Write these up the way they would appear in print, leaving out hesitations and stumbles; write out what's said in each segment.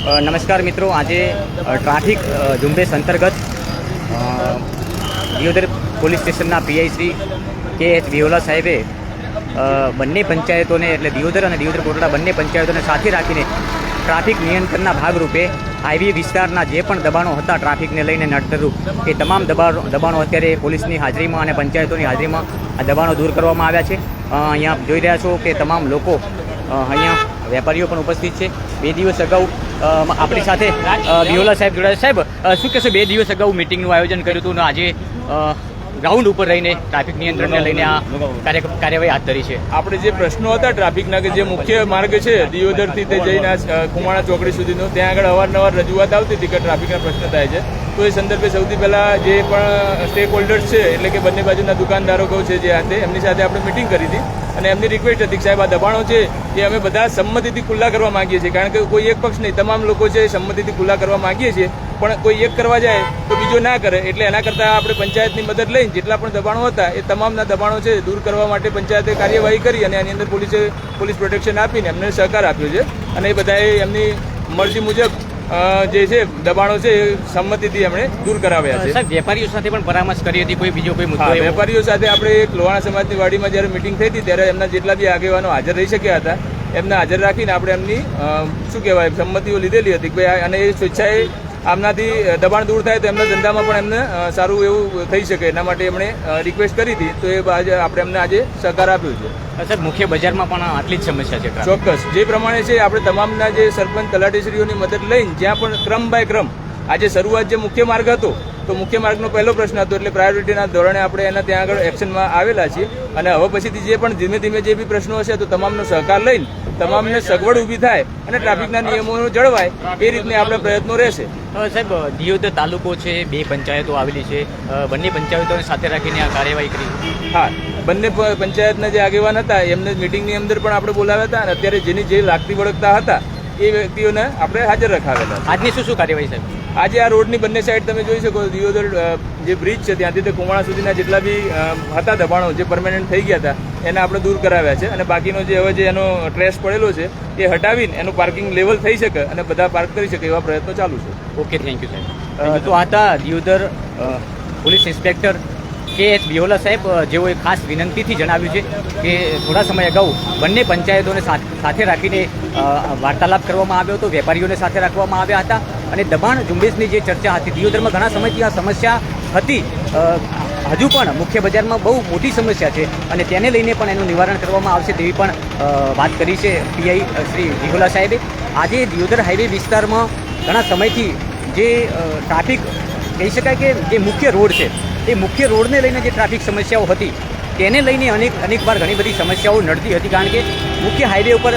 નમસ્કાર મિત્રો, આજે ટ્રાફિક ઝુંબેશ અંતર્ગત દિયોદર પોલીસ સ્ટેશનના પીઆઈ શ્રી કે.એચ. વિહોલા સાહેબે બંને પંચાયતોને એટલે દિયોદર અને દિયોદર કોટડા બંને પંચાયતોને સાથે રાખીને ટ્રાફિક નિયંત્રણના ભાગરૂપે હાઈવે વિસ્તારના જે પણ દબાણો હતા ટ્રાફિકને લઈને નડતરરૂપ એ તમામ દબાણો અત્યારે પોલીસની હાજરીમાં અને પંચાયતોની હાજરીમાં આ દબાણો દૂર કરવામાં આવ્યા છે। અહીંયા જોઈ રહ્યા છો કે તમામ લોકો અહીંયા વેપારીઓ પણ ઉપસ્થિત છે। 2 દિવસ અગાઉ આપણી સાથે વિહોલા સાહેબ જોડાયા। સાહેબ, શું કહેશો? 2 દિવસ અગાઉ મિટિંગનું આયોજન કર્યું હતું અને આજે ગ્રાઉન્ડ ઉપર રહીને ટ્રાફિક નિયંત્રણને લઈને આ કાર્યવાહી હાથ ધરી છે। આપણે જે પ્રશ્નો હતા ટ્રાફિકના કે જે મુખ્ય માર્ગ છે દિયોદરથી તે જઈને કુમાણા ચોકડી સુધીનો, ત્યાં આગળ અવારનવાર રજૂઆત આવતી હતી કે ટ્રાફિકના પ્રશ્ન થાય છે। તો એ સંદર્ભે સૌથી પહેલાં જે પણ સ્ટેક હોલ્ડર્સ છે એટલે કે બંને બાજુના દુકાનદારો છે જે હાથે એમની સાથે આપણે મિટિંગ કરી હતી અને એમની રિક્વેસ્ટ હતી કે સાહેબ આ દબાણો છે એ અમે બધા સંમતિથી ખુલ્લા કરવા માંગીએ છીએ, કારણ કે કોઈ એક પક્ષ નહીં, તમામ લોકો છે એ સંમતિથી ખુલ્લા કરવા માંગીએ છીએ, પણ કોઈ એક કરવા જાય તો બીજો ના કરે, એટલે એના કરતાં આપણે પંચાયતની મદદ લઈને જેટલા પણ દબાણો હતા એ તમામના દબાણો છે દૂર કરવા માટે પંચાયતે કાર્યવાહી કરી અને એની અંદર પોલીસ પ્રોટેક્શન આપીને એમને સહકાર આપ્યો છે અને એ બધાએ એમની મરજી મુજબ જે છે દબાણો છે એ સંમતિથી એમણે દૂર કરાવ્યા છે। સાહેબ, વેપારીઓ સાથે પણ પરામર્શ કરી હતી, કોઈ બીજો કોઈ મુદ્દો? વેપારીઓ સાથે આપણે એક લોહાણા સમાજની વાડીમાં જ્યારે મિટિંગ થઈ હતી ત્યારે એમના જેટલા બી આગેવાનો હાજર રહી શક્યા હતા એમને હાજર રાખીને આપણે એમની શું કહેવાય સંમતિઓ લીધેલી હતી કે ભાઈ અને એ સ્વેચ્છાએ આમનાથી દબાણ દૂર થાય તો એમના ધંધામાં પણ એમને સારું એવું થઈ શકે એના માટે એમણે રિક્વેસ્ટ કરી હતી, તો એ આપણે એમને આજે સહકાર આપ્યો છે। સાહેબ, મુખ્ય બજારમાં પણ આટલી જ સમસ્યા છે? ચોક્કસ, જે પ્રમાણે છે આપણે તમામના જે સરપંચ તલાટીશ્રીઓની મદદ લઈને જ્યાં પણ ક્રમ બાય ક્રમ આજે શરૂઆત જે મુખ્ય માર્ગ હતો તો મુખ્ય માર્ગનો પહેલો પ્રશ્ન હતો એટલે પ્રાયોરિટીના ધોરણે આપણે એના ત્યાં આગળ એક્શનમાં આવેલા છીએ અને હવે પછીથી જે પણ ધીમે ધીમે જે બી પ્રશ્નો હશે તો તમામનો સહકાર લઈને તમામને સગવડ ઊભી થાય અને ટ્રાફિકના નિયમો જળવાય એ રીતને આપણે પ્રયત્નો રહેશે। સાહેબ, દિયોદર તાલુકો છે, 2 પંચાયતો આવેલી છે, બંને પંચાયતોને સાથે રાખીને આ કાર્યવાહી કરી? હા, બંને પંચાયતના જે આગેવાન હતા એમને મિટિંગની અંદર પણ આપણે બોલાવ્યા હતા અને અત્યારે જેની જે લાગતી વળગતા હતા એ વ્યક્તિઓને આપણે હાજર રખાવેલા। આજની શું કાર્યવાહી સાહેબ? આજે આ રોડની બંને સાઈડ તમે જોઈ શકો, દિયોદર જે બ્રિજ છે ત્યાંથી તે કુમાણા સુધીના જેટલા બી હતા દબાણો જે પરમેનન્ટ થઈ ગયા હતા એને આપણે દૂર કરાવ્યા છે અને બાકીનો જે હવે જે એનો ટ્રેસ પડેલો છે એ હટાવીને એનું પાર્કિંગ લેવલ થઈ શકે અને બધા પાર્ક કરી શકે એવા પ્રયત્નો ચાલુ છે। ઓકે, થેન્ક યુ સાહેબ। તો આ હતા દિયોદર પોલીસ ઇન્સ્પેક્ટર કે.એચ. વિહોલા સાહેબ, જેઓએ ખાસ વિનંતીથી જણાવ્યું છે કે થોડા સમય અગાઉ બંને પંચાયતોને સાથે રાખીને વાર્તાલાપ કરવામાં આવ્યો હતો, વેપારીઓને સાથે રાખવામાં આવ્યા હતા અને દબાણ ઝુંબેશની જે ચર્ચા હતી, દિયોદરમાં ઘણા સમયથી આ સમસ્યા હતી, હજુ પણ મુખ્ય બજારમાં બહુ મોટી સમસ્યા છે અને તેને લઈને પણ એનું નિવારણ કરવામાં આવશે તેવી પણ વાત કરી છે પીઆઈ શ્રી વિહોલા સાહેબે। આજે દિયોદર હાઈવે વિસ્તારમાં ઘણા સમયથી જે ટ્રાફિક કહી શકાય કે જે મુખ્ય રોડ છે એ મુખ્ય રોડને લઈને જે ટ્રાફિક સમસ્યાઓ હતી તેને લઈને અનેક વાર ઘણી બધી સમસ્યાઓ નડતી હતી, કારણ કે મુખ્ય હાઈવે ઉપર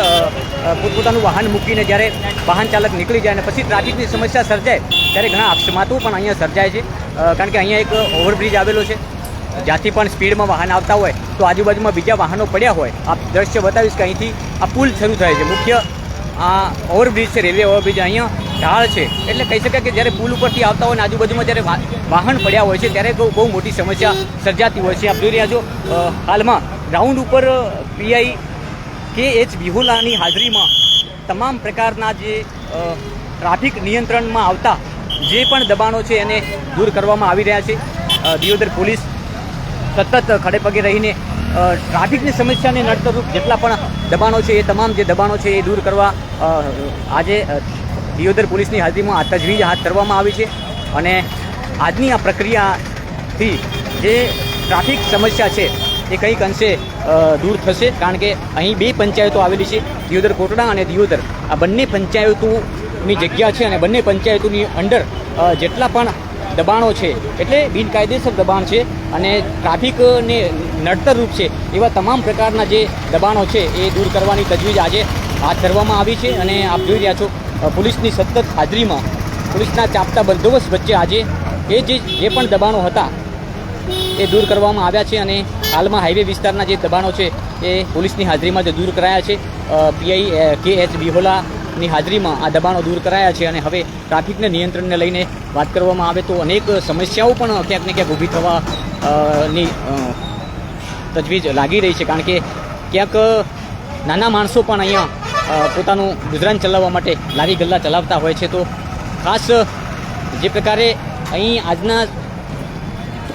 પોતપોતાનું વાહન મૂકીને જ્યારે વાહન ચાલક નીકળી જાય અને પછી ટ્રાફિકની સમસ્યા સર્જાય ત્યારે ઘણા અકસ્માતો પણ અહીંયા સર્જાય છે, કારણ કે અહીંયા એક ઓવરબ્રિજ આવેલો છે જ્યાંથી પણ સ્પીડમાં વાહન આવતા હોય તો આજુબાજુમાં બીજા વાહનો પડ્યા હોય। આપ દ્રશ્ય બતાવીશ કે અહીંથી આ પુલ શરૂ થાય છે, મુખ્ય આ ઓવરબ્રિજ છે, રેલવે ઓવરબ્રિજ, અહીંયા ઢાળ છે એટલે કહી શકાય કે જ્યારે પુલ ઉપરથી આવતા હોય ને આજુબાજુમાં જ્યારે વાહન પડ્યા હોય છે ત્યારે બહુ મોટી સમસ્યા સર્જાતી હોય છે। આપ જોઈ રહ્યા છો હાલમાં ગ્રાઉન્ડ ઉપર પીઆઈ કે.એચ. વિહોલાની હાજરીમાં તમામ પ્રકારના જે ટ્રાફિક નિયંત્રણમાં આવતા જે પણ દબાણો છે એને દૂર કરવામાં આવી રહ્યા છે। દિયોદર પોલીસ સતત ખડેપગે રહીને ટ્રાફિકની સમસ્યાને નડતરરૂપ જેટલા પણ દબાણો છે એ તમામ જે દબાણો છે એ દૂર કરવા આજે દિયોદર પોલીસની હાજરીમાં આ તજવીજ હાથ ધરવામાં આવી છે અને આજની આ પ્રક્રિયાથી જે ટ્રાફિક સમસ્યા છે એ કંઈક અંશે દૂર થશે, કારણ કે અહીં 2 પંચાયતો આવેલી છે, દિયોદર કોટડા અને દિયોદર। આ બંને પંચાયતોની જગ્યા છે અને બંને પંચાયતોની અંડર જેટલા પણ દબાણો છે એટલે બિનકાયદેસર દબાણ છે અને ટ્રાફિકને નડતરરૂપ છે એવા તમામ પ્રકારના જે દબાણો છે એ દૂર કરવાની તજવીજ આજે હાથ ધરવામાં આવી છે અને આપ જોઈ રહ્યા છો પોલીસની સતત હાજરીમાં પોલીસના ચાંપતા બંદોબસ્ત વચ્ચે આજે જે પણ દબાણો હતા એ દૂર કરવામાં આવ્યા છે અને હાલમાં હાઈવે વિસ્તારના જે દબાણો છે એ પોલીસની હાજરીમાં જે દૂર કરાયા છે, પીઆઈ કે.એચ. વિહોલાની હાજરીમાં આ દબાણો દૂર કરાયા છે અને હવે ટ્રાફિકના નિયંત્રણને લઈને વાત કરવામાં આવે તો અનેક સમસ્યાઓ પણ ક્યાંક ને ક્યાંક ઊભી થવાની તજવીજ લાગી રહી છે, કારણ કે ક્યાંક નાના માણસો પણ અહીંયા પોતાનું ગુજરાન ચલાવવા માટે લારી ગલ્લા ચલાવતા હોય છે. તો ખાસ જે પ્રકારે અહીં આજના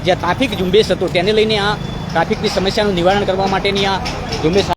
જે ટ્રાફિક ઝુંબેશ હતો તેને લઈને આ ટ્રાફિકની સમસ્યાનું નિવારણ કરવા માટેની આ ઝુંબેશ